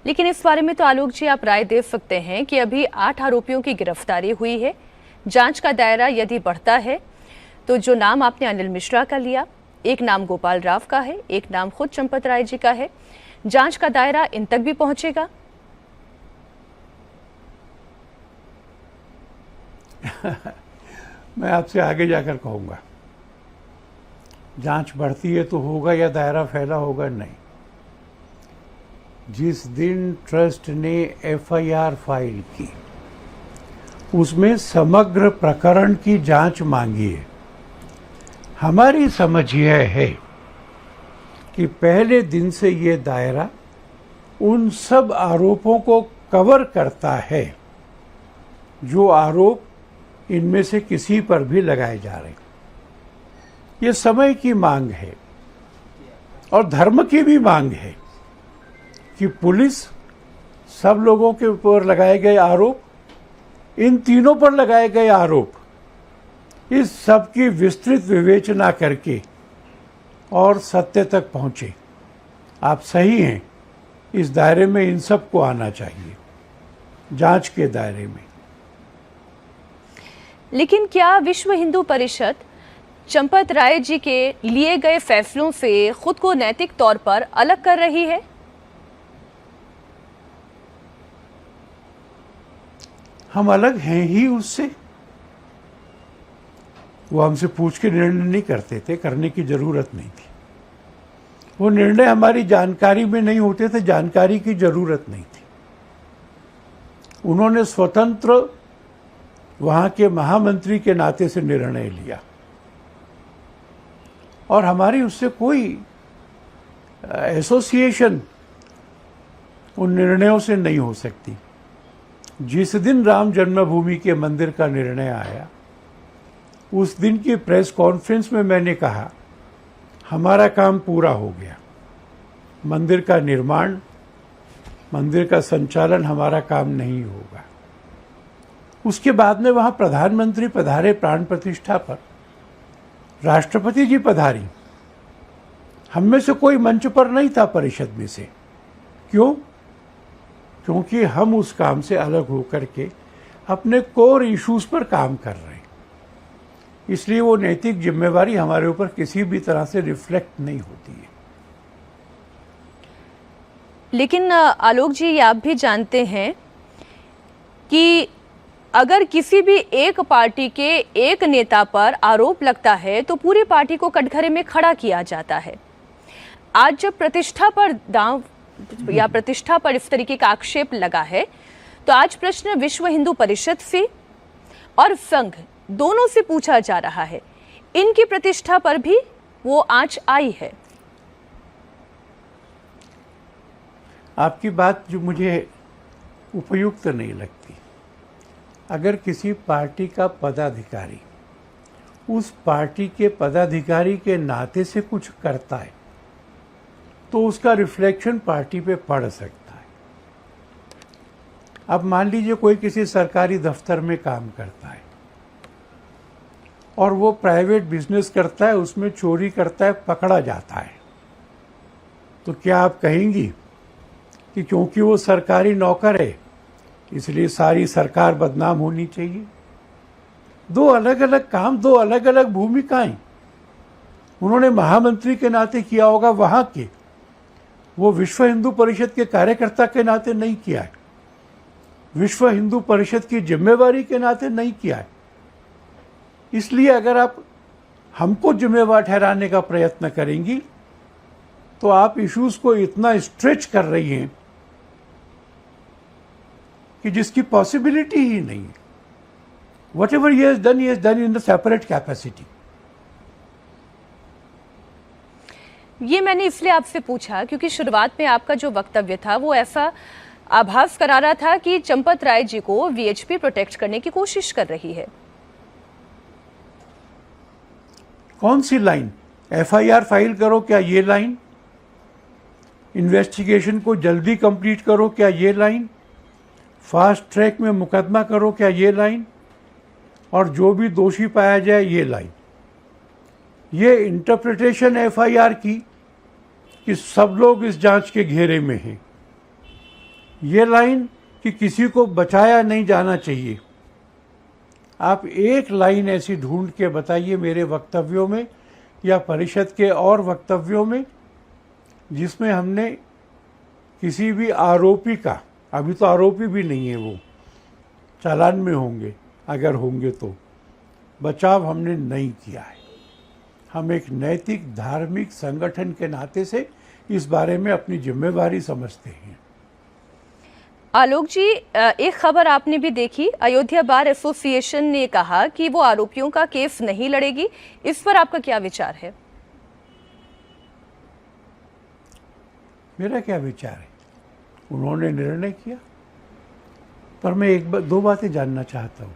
लेकिन इस बारे में तो आलोक जी आप राय दे सकते हैं कि अभी 8 आरोपियों की गिरफ्तारी हुई है। जांच का दायरा यदि बढ़ता है तो जो नाम आपने अनिल मिश्रा का लिया, एक नाम गोपाल राव का है, एक नाम खुद चंपत राय जी का है, जांच का दायरा इन तक भी पहुंचेगा? मैं आपसे आगे जाकर कहूंगा, जांच बढ़ती है तो होगा या दायरा फैला होगा, नहीं। जिस दिन ट्रस्ट ने एफआईआर फाइल की उसमें समग्र प्रकरण की जांच मांगी है। हमारी समझ यह है कि पहले दिन से ये दायरा उन सब आरोपों को कवर करता है जो आरोप इनमें से किसी पर भी लगाए जा रहे हैं। ये समय की मांग है और धर्म की भी मांग है कि पुलिस सब लोगों के ऊपर लगाए गए आरोप, इन तीनों पर लगाए गए आरोप, इस सब की विस्तृत विवेचना करके और सत्य तक पहुंचे। आप सही हैं, इस दायरे में इन सब को आना चाहिए, जांच के दायरे में। लेकिन क्या विश्व हिंदू परिषद चंपत राय जी के लिए गए फैसलों से खुद को नैतिक तौर पर अलग कर रही है? हम अलग हैं ही उससे। वो हमसे पूछ के निर्णय नहीं करते थे, करने की जरूरत नहीं थी। वो निर्णय हमारी जानकारी में नहीं होते थे, जानकारी की जरूरत नहीं थी। उन्होंने स्वतंत्र वहां के महामंत्री के नाते से निर्णय लिया और हमारी उससे कोई एसोसिएशन उन निर्णयों से नहीं हो सकती। जिस दिन राम जन्मभूमि के मंदिर का निर्णय आया, उस दिन की प्रेस कॉन्फ्रेंस में मैंने कहा, हमारा काम पूरा हो गया। मंदिर का निर्माण, मंदिर का संचालन हमारा काम नहीं होगा। उसके बाद में वहां प्रधानमंत्री पधारे प्राण प्रतिष्ठा पर, राष्ट्रपति जी पधारी। हम में से कोई मंच पर नहीं था परिषद में से। क्यों? क्योंकि हम उस काम से अलग होकर के अपने कोर इश्यूज पर काम कर रहे हैं। इसलिए वो नैतिक जिम्मेवारी हमारे ऊपर किसी भी तरह से रिफ्लेक्ट नहीं होती है। लेकिन आलोक जी, ये आप भी जानते हैं कि अगर किसी भी एक पार्टी के एक नेता पर आरोप लगता है तो पूरी पार्टी को कटघरे में खड़ा किया जाता है। आज जब प्रतिष्ठा पर दांव या प्रतिष्ठा पर इस तरीके का आक्षेप लगा है, तो आज प्रश्न विश्व हिंदू परिषद से और संघ दोनों से पूछा जा रहा है, इनकी प्रतिष्ठा पर भी वो आंच आई है। आपकी बात जो मुझे उपयुक्त नहीं लगती। अगर किसी पार्टी का पदाधिकारी उस पार्टी के पदाधिकारी के नाते से कुछ करता है तो उसका रिफ्लेक्शन पार्टी पे पड़ सकता है। अब मान लीजिए कोई किसी सरकारी दफ्तर में काम करता है और वो प्राइवेट बिजनेस करता है, उसमें चोरी करता है, पकड़ा जाता है, तो क्या आप कहेंगी कि क्योंकि वो सरकारी नौकर है इसलिए सारी सरकार बदनाम होनी चाहिए? दो अलग अलग काम, दो अलग अलग भूमिकाएं। उन्होंने महामंत्री के नाते किया होगा वहां के, वो विश्व हिंदू परिषद के कार्यकर्ता के नाते नहीं किया है, विश्व हिंदू परिषद की जिम्मेवारी के नाते नहीं किया है। इसलिए अगर आप हमको जिम्मेवार ठहराने का प्रयत्न करेंगी तो आप इश्यूज को इतना स्ट्रेच कर रही हैं कि जिसकी पॉसिबिलिटी ही नहीं है। Whatever he has done in a separate capacity. ये मैंने इसलिए आपसे पूछा क्योंकि शुरुआत में आपका जो वक्तव्य था वो ऐसा आभास करा रहा था कि चंपत राय जी को वीएचपी प्रोटेक्ट करने की कोशिश कर रही है। कौन सी लाइन? एफआईआर फाइल करो, क्या ये लाइन? इन्वेस्टिगेशन को जल्दी कंप्लीट करो, क्या ये लाइन? फास्ट ट्रैक में मुकदमा करो, क्या ये लाइन? और जो भी दोषी पाया जाए, ये लाइन? ये इंटरप्रिटेशन एफआईआर की कि सब लोग इस जांच के घेरे में हैं, ये लाइन कि किसी को बचाया नहीं जाना चाहिए, आप एक लाइन ऐसी ढूंढ के बताइए मेरे वक्तव्यों में या परिषद के और वक्तव्यों में जिसमें हमने किसी भी आरोपी का, अभी तो आरोपी भी नहीं है, वो चालान में होंगे अगर होंगे तो, बचाव हमने नहीं किया है। हम एक नैतिक धार्मिक संगठन के नाते से इस बारे में अपनी जिम्मेवारी समझते हैं। आलोक जी, एक खबर आपने भी देखी, अयोध्या बार एसोसिएशन ने कहा कि वो आरोपियों का केस नहीं लड़ेगी। इस पर आपका क्या विचार है? मेरा क्या विचार है, उन्होंने निर्णय किया, पर मैं दो बातें जानना चाहता हूँ।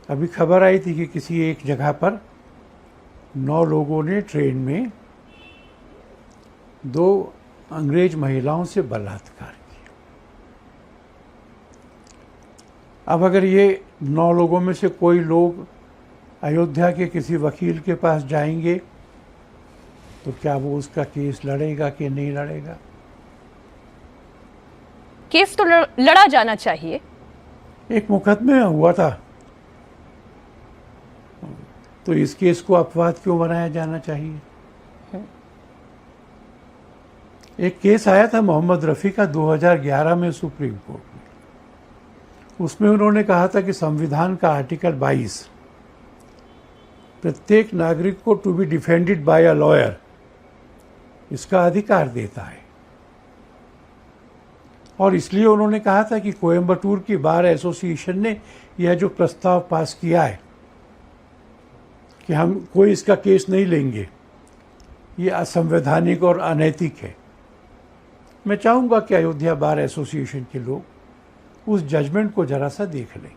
अभी खबर आई थी कि किसी एक जगह पर 9 लोगों ने ट्रेन में 2 अंग्रेज महिलाओं से बलात्कार किया। अब अगर ये 9 लोगों में से कोई लोग अयोध्या के किसी वकील के पास जाएंगे तो क्या वो उसका केस लड़ेगा कि नहीं लड़ेगा? केस तो लड़ा जाना चाहिए। एक मुकदमे हुआ था, तो इस केस को अपवाद क्यों बनाया जाना चाहिए? एक केस आया था मोहम्मद रफ़ी का 2011 में सुप्रीम कोर्ट में। उसमें उन्होंने कहा था कि संविधान का आर्टिकल 22 प्रत्येक नागरिक को to be defended by a lawyer इसका अधिकार देता है, और इसलिए उन्होंने कहा था कि कोयम्बटूर की बार एसोसिएशन ने यह जो प्रस्ताव पास किया है कि हम कोई इसका केस नहीं लेंगे, ये असंवैधानिक और अनैतिक है। मैं चाहूँगा कि अयोध्या बार एसोसिएशन के लोग उस जजमेंट को जरा सा देख लें।